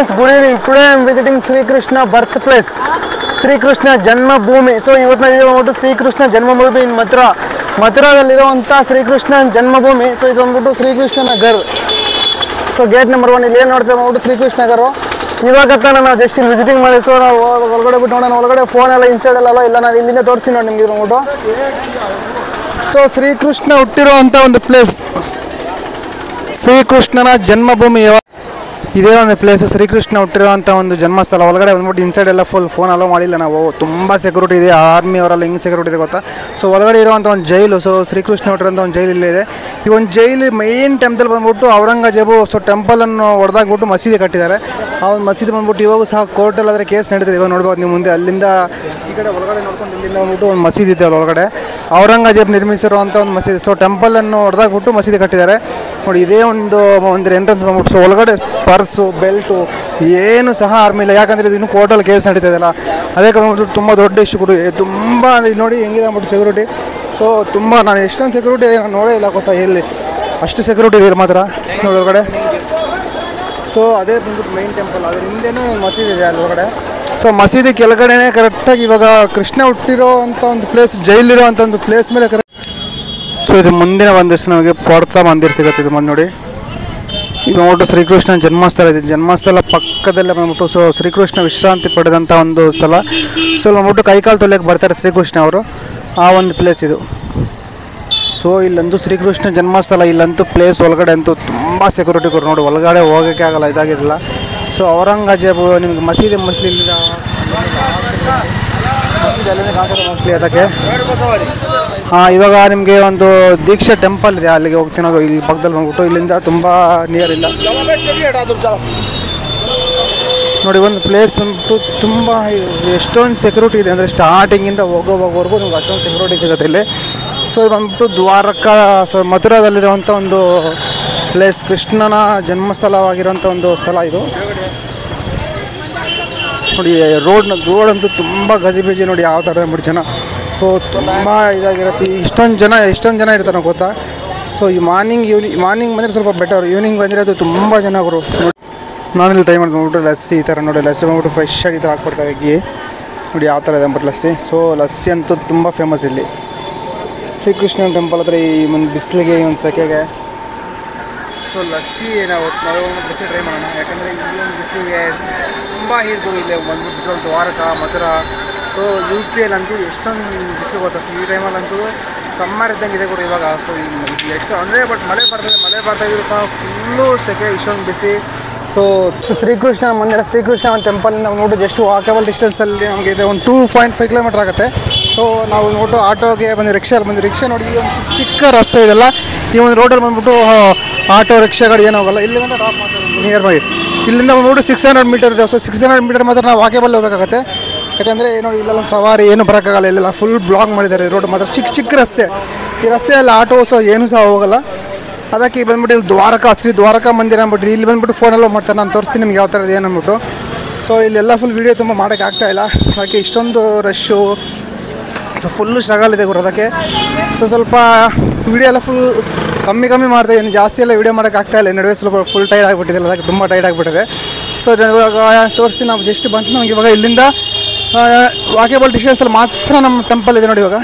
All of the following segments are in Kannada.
friends, good evening. Today I am visiting Sri Krishna birthplace, Sri Krishna Janmabhoomi. So ಇವತ್ತು ನಾವು ಬಂದ್ಬಿಟ್ಟು ಶ್ರೀ ಕೃಷ್ಣ ಜನ್ಮಭೂಮಿ ಇನ್ ಮಥುರಾದಲ್ಲಿರುವಂಥ ಶ್ರೀ ಕೃಷ್ಣ ಜನ್ಮಭೂಮಿ. ಸೊ ಇದು ಬಂದ್ಬಿಟ್ಟು Shri Krishna Nagar. So gate number 1 ಇಲ್ಲಿ ಏನು ನೋಡ್ತೇವೆ ಬಂದ್ಬಿಟ್ಟು ಶ್ರೀ ಕೃಷ್ಣ ನಗರು. ಇವಾಗ ನಾವು ಜಸ್ಟ್ ಇಲ್ಲಿ ವಿಸಿಟಿಂಗ್ ಮಾಡಿ. ಸೊ ನಾವು ಒಳಗಡೆ ಬಿಟ್ಟು ನೋಡೋಣ. ಒಳಗಡೆ ಫೋನ್ ಎಲ್ಲ ಇನ್ಸೈಡ್ ಎಲ್ಲ ಇಲ್ಲ, ನಾನು ಇಲ್ಲಿಂದ ತೋರಿಸಿ ನೋಡಿ ನಿಮ್ಗೆ ಬಂದ್ಬಿಟ್ಟು. ಸೊ ಶ್ರೀಕೃಷ್ಣ ಹುಟ್ಟಿರುವಂಥ ಒಂದು ಪ್ಲೇಸ್ ಶ್ರೀಕೃಷ್ಣನ ಜನ್ಮಭೂಮಿ. ಇದೇ ಒಂದು ಪ್ಲೇಸು ಶ್ರೀಕೃಷ್ಣ ಹುಟ್ಟಿರುವಂಥ ಒಂದು ಜನ್ಮಸ್ಥಳ. ಒಳಗಡೆ ಬಂದ್ಬಿಟ್ಟು ಇನ್ಸೈಡ್ ಎಲ್ಲ ಫುಲ್ ಫೋನ್ ಅಲೋ ಮಾಡಿಲ್ಲ ನಾವು. ತುಂಬ ಸೆಕ್ಯೂರಿಟಿ ಇದೆ, ಆರ್ಮಿ ಅವರೆಲ್ಲ ಹಿಂಗೆ ಸೆಕ್ಯೂರಿಟಿ ಇದೆ ಗೊತ್ತಾ. ಸೊ ಒಳಗಡೆ ಇರುವಂಥ ಒಂದು ಜೈಲು. ಸೊ ಶ್ರೀಕೃಷ್ಣ ಹುಟ್ಟಿರೋಂಥ ಒಂದು ಜೈಲು ಇಲ್ಲಿದೆ. ಈ ಒಂದು ಜೈಲು ಮೈನ್ ಟೆಂಪಲ್ ಬಂದ್ಬಿಟ್ಟು ಔರಂಗಜೇಬು ಟೆಂಪಲನ್ನು ಹೊಡೆದಾಗ್ಬಿಟ್ಟು ಮಸೀದಿ ಕಟ್ಟಿದ್ದಾರೆ. ಆ ಒಂದು ಮಸೀದಿ ಬಂದ್ಬಿಟ್ಟು ಇವಾಗ ಸಹ ಕೋರ್ಟಲ್ಲಾದರೆ ಕೇಸ್ ನಡೀತಿದೆ. ಇವಾಗ ನೋಡ್ಬೋದು ನೀವು ಮುಂದೆ. ಅಲ್ಲಿಂದ ಈ ಕಡೆ ಒಳಗಡೆ ನೋಡ್ಕೊಂಡು ಇಲ್ಲಿಂದ ಬಂದ್ಬಿಟ್ಟು ಒಂದು ಮಸೀದಿ ಇದೆ ಒಳಗಡೆ. ಔರಂಗಜೇಬ್ ನಿರ್ಮಿಸಿರುವಂಥ ಒಂದು ಮಸೀದಿ. ಸೊ ಟೆಂಪಲನ್ನು ಹೊಡೆದಾಗ್ಬಿಟ್ಟು ಮಸೀದಿ ಕಟ್ಟಿದ್ದಾರೆ ನೋಡಿ. ಇದೇ ಒಂದು ಎಂಟ್ರೆನ್ಸ್ ಬಂದ್ಬಿಟ್ಟು. ಸೊ ಒಳಗಡೆ ಪರ್ಸು, ಬೆಲ್ಟು ಏನು ಸಹ ಆರ್ಮಿ ಇಲ್ಲ, ಯಾಕಂದರೆ ಇದು ಇನ್ನೂ ಕೋರ್ಟಲ್ಲಿ ಕೇಸ್ ನಡೀತದಲ್ಲ. ಅದಕ್ಕೆ ಬಂದ್ಬಿಟ್ಟು ತುಂಬ ದೊಡ್ಡ ಇಶ್ಯೂ, ತುಂಬ ನೋಡಿ ಹೆಂಗಿದೆ ಅಂದ್ಬಿಟ್ಟು ಸೆಕ್ಯೂರಿಟಿ. ಸೊ ತುಂಬ ನಾನು ಎಷ್ಟೊಂದು ಸೆಕ್ಯೂರಿಟಿ ನಾನು ನೋಡೇ ಇಲ್ಲ ಗೊತ್ತಾ, ಎಲ್ಲಿ ಅಷ್ಟು ಸೆಕ್ಯೂರಿಟಿ ಇದೆ ಮಾತ್ರ ನೋಡಿ ಒಳಗಡೆ. ಸೊ ಅದೇ ಬಂದ್ಬಿಟ್ಟು ಮೈನ್ ಟೆಂಪಲ್, ಅದ್ರ ಹಿಂದೆನೂ ಮಸೀದಿ ಇದೆ ಅಲ್ಲಿ ಒಳಗಡೆ. ಸೊ ಮಸೀದಿ ಕೆಳಗಡೆನೇ ಕರೆಕ್ಟಾಗಿ ಇವಾಗ ಕೃಷ್ಣ ಹುಟ್ಟಿರೋ ಅಂಥ ಒಂದು ಪ್ಲೇಸ್, ಜೈಲಿರೋ ಅಂಥ ಒಂದು ಪ್ಲೇಸ್ ಮೇಲೆ ಕರೆಕ್ಟ್. ಸೊ ಇದು ಮುಂದಿನ ಒಂದಿಷ್ಟು ನಮಗೆ ಪೊರ್ತ ಮಂದಿರ ಸಿಗುತ್ತೆ. ಇದು ಬಂದು ನೋಡಿ, ಈಗ ನೋಡ್ಬಿಟ್ಟು ಶ್ರೀಕೃಷ್ಣ ಜನ್ಮಸ್ಥಳ ಇದೆ. ಜನ್ಮಸ್ಥಳ ಪಕ್ಕದಲ್ಲೇ ಬಂದ್ಬಿಟ್ಟು ಸೊ ಶ್ರೀಕೃಷ್ಣ ವಿಶ್ರಾಂತಿ ಪಡೆದಂಥ ಒಂದು ಸ್ಥಳ. ಸೊ ಬಂದ್ಬಿಟ್ಟು ಕೈಕಾಲು ತೊಳೆಯಕ್ಕೆ ಬರ್ತಾರೆ ಶ್ರೀಕೃಷ್ಣ ಅವರು, ಆ ಒಂದು ಪ್ಲೇಸ್ ಇದು. ಸೊ ಇಲ್ಲಂತೂ ಶ್ರೀಕೃಷ್ಣ ಜನ್ಮಸ್ಥಳ, ಇಲ್ಲಂತೂ ಪ್ಲೇಸ್ ಒಳಗಡೆ ಅಂತೂ ತುಂಬ ಸೆಕ್ಯೂರಿಟಿ ಕೊಡು ನೋಡಿ. ಒಳಗಡೆ ಹೋಗೋಕ್ಕೆ ಆಗಲ್ಲ, ಇದಾಗಿರಲಿಲ್ಲ. ಸೊ ಔರಂಗಜೇಬು ನಿಮಗೆ ಮಸೀದಿ ಇಲ್ಲಿಂದ ಮಸೀದಿ ಅಲ್ಲೇ ಕಾಣ್ತದೆ ಮೋಸ್ಟ್ಲಿ ಅದಕ್ಕೆ. ಇವಾಗ ನಿಮಗೆ ಒಂದು ದೀಕ್ಷಾ ಟೆಂಪಲ್ ಇದೆ, ಅಲ್ಲಿಗೆ ಹೋಗ್ತೀನಿ ನಾವು. ಇಲ್ಲಿ ಪಕ್ಕದಲ್ಲಿ ಬಂದ್ಬಿಟ್ಟು ಇಲ್ಲಿಂದ ತುಂಬ ನಿಯರ್ ಇಲ್ಲ ನೋಡಿ. ಒಂದು ಪ್ಲೇಸ್ ಬಂದ್ಬಿಟ್ಟು ತುಂಬ ಎಷ್ಟೊಂದು ಸೆಕ್ಯೂರಿಟಿ ಇದೆ ಅಂದರೆ ಸ್ಟಾರ್ಟಿಂಗಿಂದ ಹೋಗೋವರೆಗೂ ನಿಮ್ಗೆ ಅಷ್ಟೊಂದು ಸೆಕ್ಯೂರಿಟಿ ಸಿಗುತ್ತೆ ಇಲ್ಲಿ. ಸೊ ಇದು ಬಂದ್ಬಿಟ್ಟು ದ್ವಾರಕಾ, ಸೊ ಮಥುರಾದಲ್ಲಿರುವಂಥ ಒಂದು ಪ್ಲೇಸ್, ಕೃಷ್ಣನ ಜನ್ಮಸ್ಥಳವಾಗಿರುವಂಥ ಒಂದು ಸ್ಥಳ ಇದು ನೋಡಿ. ರೋಡಂತೂ ತುಂಬ ಗಜಿಬಿಜಿ ನೋಡಿ, ಯಾವ ಥರ ಅಂದ್ಬಿಟ್ಟು ಜನ. ಸೊ ತುಂಬ ಇದಾಗಿರುತ್ತೆ. ಎಷ್ಟೊಂದು ಜನ ಇರ್ತಾರೆ ಗೊತ್ತಾ. ಸೊ ಈ ಮಾರ್ನಿಂಗ್ ಬಂದರೆ ಸ್ವಲ್ಪ ಬೆಟರ್, ಈವ್ನಿಂಗ್ ಬಂದರೆ ಅದು ತುಂಬ ಜನ ಅವರು. ನಾನಿಲ್ಲಿ ಟ್ರೈ ಮಾಡ್ಕೊಂಡ್ಬಿಟ್ಟು ಲಸ್ಸಿ ಈ ಥರ ನೋಡಿ. ಲಸ್ಸಿ ಬಂದ್ಬಿಟ್ಟು ಫ್ರೆಶ್ ಆಗಿ ಈ ಥರ ಹಾಕ್ಕೊಡ್ತಾರೆ ಎಗ್ಗಿ ನೋಡಿ, ಯಾವ ಥರ ಇದೆ ಅಂದ್ಬಿಟ್ಟು ಲಸ್ಸಿ. ಸೊ ಲಸ್ಸಿ ಅಂತೂ ತುಂಬ ಫೇಮಸ್ ಇಲ್ಲಿ ಶ್ರೀಕೃಷ್ಣ ಟೆಂಪಲ್ ಹತ್ರ. ಈ ಒಂದು ಬಿಸಿಲಿಗೆ, ಈ ಒಂದು ಸೆಕೆಗೆ ಸೊ ಲಸ್ಸಿ ನಾವು ಲಸ್ಸಿ ಟ್ರೈ ಮಾಡೋಣ. ಯಾಕಂದರೆ ಈ ಒಂದು ಬಿಸಿಲಿಗೆ ತುಂಬ ಹೀರ್ಬೋದು. ಇಲ್ಲಿ ಬಂದ್ಬಿಟ್ಟು ದ್ವಾರಕಾ, ಮಥುರಾ, ಸೊ UP ಅಂತೂ ಎಷ್ಟೊಂದು ಬಿಸಿಲು ಗೊತ್ತಾ. ಸೊ ಈ ಟೈಮಲ್ಲಂತೂ ಸಮ್ಮರ್ ಇದ್ದಂಗೆ ಇದೆ ಕೂಡ ಇವಾಗ. ಸೊ ಎಷ್ಟು ಅಂದರೆ ಬಟ್ ಮಳೆ ಬರ್ತಾ ಇದ್ರು ಸಹ ಫುಲ್ಲು ಸೆಕೆ, ಇಷ್ಟೊಂದು ಬಿಸಿ. ಸೊ ಶ್ರೀಕೃಷ್ಣ ಮಂದಿರ, ಶ್ರೀಕೃಷ್ಣ ಒಂದು ಟೆಂಪಲಿಂದ ನೋಡು ಜಸ್ಟ್ ವಾಕಬಲ್ ಡಿಸ್ಟೆನ್ಸಲ್ಲಿ ನಮಗೆ ಇದೆ. ಒಂದು 2.5 ಕಿಲೋಮೀಟರ್ ಆಗುತ್ತೆ. ಸೊ ನಾವು ನೋಟು ಆಟೋಗೆ ರಿಕ್ಷಾದಲ್ಲಿ ಬಂದು ರಿಕ್ಷಾ ನೋಡಿ. ಈ ಒಂದು ಚಿಕ್ಕ ರಸ್ತೆ ಇದೆಲ್ಲ, ಈ ಒಂದು ರೋಡಲ್ಲಿ ಬಂದ್ಬಿಟ್ಟು ಆಟೋ ರಿಕ್ಷಾಗಳು ಏನೂ ಹೋಗಲ್ಲ. ಇಲ್ಲಿ ಬಂದು ಡ್ರಾಪ್ ಮಾಡ್ತಾರೆ ನಿಯರ್ ಬೈ. ಇಲ್ಲಿಂದ ಬಂದ್ಬಿಟ್ಟು 600 ಮೀಟರ್ ಇದೆ. ಸೊ 600 ಮೀಟರ್ ಮಾತ್ರ ನಾವು ವಾಕೇಬಲ್ ಹೋಗಬೇಕಾಗತ್ತೆ. ಯಾಕಂದರೆ ನೋಡಿ ಇಲ್ಲೆಲ್ಲ ಸವಾರಿ ಏನು ಬರೋಕ್ಕಾಗಲ್ಲ. ಇಲ್ಲೆಲ್ಲ ಫುಲ್ ಬ್ಲಾಕ್ ಮಾಡಿದ್ದಾರೆ ರೋಡ್ ಮಾತ್ರ. ಚಿಕ್ಕ ರಸ್ತೆ, ಈ ರಸ್ತೆಯಲ್ಲಿ ಆಟೋ ಸೊ ಏನೂ ಸಹ ಹೋಗಲ್ಲ. ಅದಕ್ಕೆ ಬಂದ್ಬಿಟ್ಟು ಇಲ್ಲಿ ದ್ವಾರಕಾ, ಶ್ರೀ ದ್ವಾರಕಾ ಮಂದಿರ ಅಂದ್ಬಿಟ್ಟು ಇಲ್ಲಿ ಬಂದ್ಬಿಟ್ಟು ಫೋನಲ್ಲೋ ಮಾಡ್ತಾರೆ. ನಾನು ತೋರಿಸ್ತೀನಿ ನಿಮ್ಗೆ ಯಾವ ಥರ ಇದೆ ಅಂದ್ಬಿಟ್ಟು. ಸೊ ಇಲ್ಲೆಲ್ಲ ಫುಲ್ ವೀಡಿಯೋ ತುಂಬ ಮಾಡೋಕ್ಕೆ ಆಗ್ತಾಯಿಲ್ಲ, ಅದಕ್ಕೆ ಇಷ್ಟೊಂದು ರಶ್ಶು. ಸೊ ಫುಲ್ಲು ಸ್ಟ್ರಗಲ್ ಇದೆ ಗುರು ಅದಕ್ಕೆ. ಸೊ ಸ್ವಲ್ಪ ವೀಡಿಯೋ ಎಲ್ಲ ಫುಲ್ ಕಮ್ಮಿ ಮಾಡ್ತಾಯಿದ್ದೀನಿ, ಜಾಸ್ತಿ ಎಲ್ಲ ವೀಡಿಯೋ ಮಾಡೋಕ್ಕೆ ಆಗ್ತಾಯಿಲ್ಲ. ನಡುವೆ ಸ್ವಲ್ಪ ಫುಲ್ ಟೈರ್ಡ್ ಆಗಿಬಿಟ್ಟಿದೆ, ಅದಕ್ಕೆ ತುಂಬ ಟೈರ್ಡ್ ಆಗಿಬಿಟ್ಟಿದೆ. ಸೊ ಇವಾಗ ತೋರಿಸಿ ನಾವು ಜಸ್ಟ್ ಬಂತು. ನಮಗೆ ಇವಾಗ ಇಲ್ಲಿಂದ ವಾಕೇಬಲ್ ಡಿಸ್ಟೆನ್ಸಲ್ಲಿ ಮಾತ್ರ ನಮ್ಮ ಟೆಂಪಲ್ ಇದೆ ನೋಡಿ. ಇವಾಗ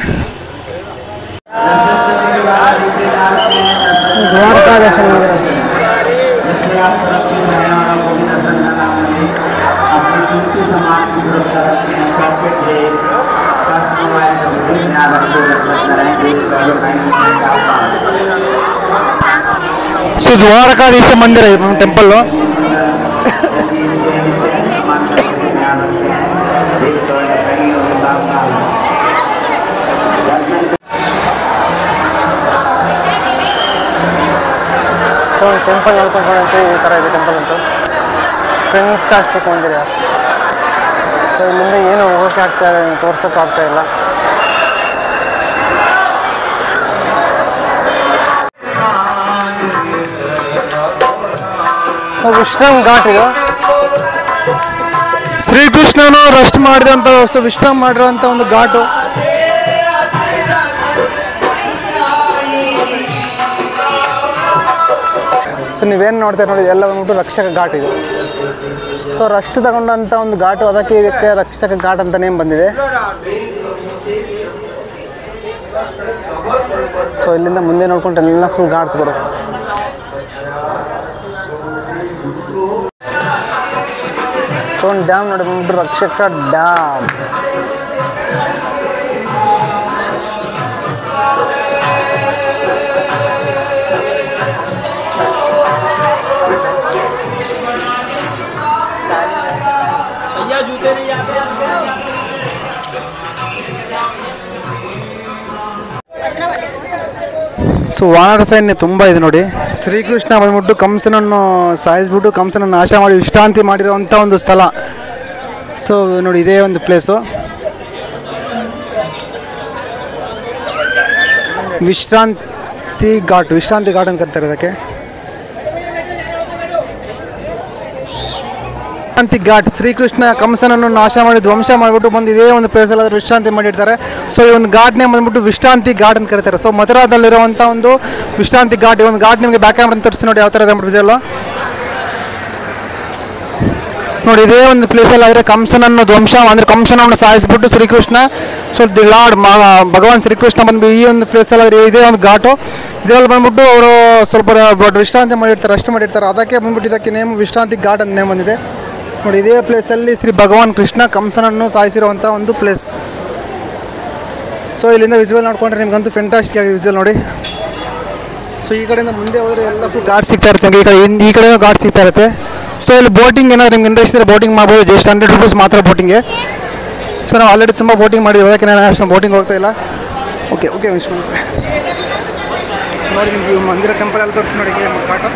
ಸೊ ದ್ವಾರಕಾಧೀಶ ಮಂದಿರ ಇದು ಟೆಂಪಲ್ಲು. ಸೊ ಟೆಂಪಲ್ ನೋಡ್ಕೊಂಡ್ರೆ ಈ ಥರ ಇದೆ ಟೆಂಪಲ್ ಅಂತೂ. ಫ್ರೆಂಟಾಸ್ಟಿಕ್ ಮಂದಿರ. ಸೊ ಇಲ್ಲಿಂದ ಏನು ಹೋಗೋಕ್ಕೆ ಆಗ್ತಾಯಿಲ್ಲ, ತೋರ್ಸೋಕ್ಕೂ ಆಗ್ತಾಯಿಲ್ಲ. ಸೊ ವಿಶ್ರಾಮ್ ಘಾಟ್ ಇದು. ಶ್ರೀಕೃಷ್ಣನು ರೆಸ್ಟ್ ಮಾಡಿದಂಥ ವಿಶ್ರಾಮ ಮಾಡಿರೋಂಥ ಒಂದು ಘಾಟು. ಸೊ ನೀವೇನು ನೋಡ್ತಾ ನೋಡಿ, ಎಲ್ಲ ಬಂದ್ಬಿಟ್ಟು ರಕ್ಷಕ ಘಾಟ್ ಇದು. ಸೊ ರಸ್ಟ್ ತಗೊಂಡಂಥ ಒಂದು ಘಾಟು, ಅದಕ್ಕೆ ಇದಕ್ಕೆ ರಕ್ಷಕ ಘಾಟ್ ಅಂತ ನೇಮ್ ಬಂದಿದೆ. ಸೊ ಇಲ್ಲಿಂದ ಮುಂದೆ ನೋಡ್ಕೊಂಡ್ರೆ ಎಲ್ಲ ಫುಲ್ ಘಾಟ್ಸ್ಗಳು. ಸೊ ಒಂದು ಡ್ಯಾಮ್ ನೋಡಿ ಬಂದ್ಬಿಟ್ಟು ರಕ್ಷಕ ಡ್ಯಾಮ್. ಸೊ ವಾನರ ಸೈನ್ಯ ತುಂಬ ಇದೆ ನೋಡಿ. ಶ್ರೀಕೃಷ್ಣ ಬಂದ್ಬಿಟ್ಟು ಕಂಸನನ್ನು ಸಾಯಿಸ್ಬಿಟ್ಟು ಕಂಸನನ್ನು ನಾಶ ಮಾಡಿ ವಿಶ್ರಾಂತಿ ಮಾಡಿರೋವಂಥ ಒಂದು ಸ್ಥಳ. ಸೊ ನೋಡಿ ಇದೇ ಒಂದು ಪ್ಲೇಸು, ವಿಶ್ರಾಂತಿ ಘಾಟ್ ಅಂತ ಕರೀತಾರೆ ಇದಕ್ಕೆ. ವಿಶ್ರಾಂತಿ ಘಾಟ್, ಶ್ರೀಕೃಷ್ಣ ಕಂಸನನ್ನು ನಾಶ ಮಾಡಿ ಧ್ವಂಸ ಮಾಡಿಬಿಟ್ಟು ಬಂದು ಇದೇ ಒಂದು ಪ್ಲೇಸಲ್ಲಿ ವಿಶ್ರಾಂತಿ ಮಾಡಿರ್ತಾರೆ. ಸೊ ಈ ಒಂದು ಘಾಟ್ನೇ ಬಂದ್ಬಿಟ್ಟು ವಿಶ್ರಾಂತಿ ಘಾಟ್ ಅಂತ ಕರೀತಾರೆ. ಸೊ ಮಥುರಾದಲ್ಲಿರುವಂಥ ಒಂದು ವಿಶ್ರಾಂತಿ ಘಾಟ್. ಈ ಒಂದು ಘಾಟ್ ನಿಮಗೆ ಬ್ಯಾಕ್ ಕ್ಯಾಮ್ರಾ ತೋರಿಸ್ತೀನಿ ನೋಡಿ ಯಾವ ಥರ ಇದೆ ವಿಜುವಲ್ ನೋಡಿ. ಇದೇ ಒಂದು ಪ್ಲೇಸಲ್ಲಿ ಆದರೆ ಕಂಸನನ್ನು ಧ್ವಂಸ ಅಂದರೆ ಕಂಸನನ್ನು ಸಾಯಿಸಿಬಿಟ್ಟು ಶ್ರೀಕೃಷ್ಣ, ಸೊ ದಿ ಲಾರ್ಡ್ ಭಗವಾನ್ ಶ್ರೀಕೃಷ್ಣ ಬಂದು ಈ ಒಂದು ಪ್ಲೇಸಲ್ಲಿ ಆದರೆ ಇದೇ ಒಂದು ಘಾಟು. ಇದರಲ್ಲಿ ಬಂದ್ಬಿಟ್ಟು ಅವರು ಸ್ವಲ್ಪ ವಿಶ್ರಾಂತಿ ಮಾಡಿರ್ತಾರೆ, ಅಷ್ಟು ಮಾಡಿರ್ತಾರೆ. ಅದಕ್ಕೆ ಬಂದ್ಬಿಟ್ಟು ಇದಕ್ಕೆ ನೇಮ್ ವಿಶ್ರಾಂತಿ ಘಾಟ್ ಅಂತ ನೇಮ್ ಬಂದಿದೆ ನೋಡಿ. ಇದೇ ಪ್ಲೇಸಲ್ಲಿ ಶ್ರೀ ಭಗವಾನ್ ಕೃಷ್ಣ ಕಂಸನನ್ನು ಸಾಯಿಸಿರುವಂಥ ಒಂದು ಪ್ಲೇಸ್. ಸೊ ಇಲ್ಲಿಂದ ವಿಜುವಲ್ ನೋಡ್ಕೊಂಡ್ರೆ ನಿಮ್ಗಂತೂ ಫೆಂಟಾಸ್ಟಿಕ್ ಆಗಿ ವಿಜುವಲ್ ನೋಡಿ. ಸೊ ಈ ಕಡೆಯಿಂದ ಮುಂದೆ ಹೋದರೆ ಎಲ್ಲ ಫುಲ್ ಘಾಟ್ ಸಿಗ್ತಾ ಇರುತ್ತೆ. ಈ ಕಡೆ ಘಾಟ್ ಸಿಗ್ತಾ ಇರುತ್ತೆ. ಸೊ ಇಲ್ಲಿ ಬೋಟಿಂಗ್ ಏನಾದ್ರು ನಿಮ್ಗೆ ಇಂಟ್ರೆಸ್ಟ್ ಇದ್ದರೆ ಬೋಟಿಂಗ್ ಮಾಡ್ಬೋದು. ಜಸ್ಟ್ 100 ರೂಪೀಸ್ ಮಾತ್ರ ಬೋಟಿಂಗ್ಗೆ. ಸೊ ನಾವು ಆಲ್ರೆಡಿ ತುಂಬ ಬೋಟಿಂಗ್ ಮಾಡಿದ್ವಿ, ಅದಕ್ಕೆ ನಾನು ಅಷ್ಟು ಬೋಟಿಂಗ್ ಹೋಗ್ತಾ ಇಲ್ಲ. ಓಕೆ ನೋಡಿ ನಿಮಗೆ ಮಂದಿರ ಟೆಂಪಲ್ ಎಲ್ಲ ತೋರಿಸಿ ನೋಡಿ ಘಾಟು.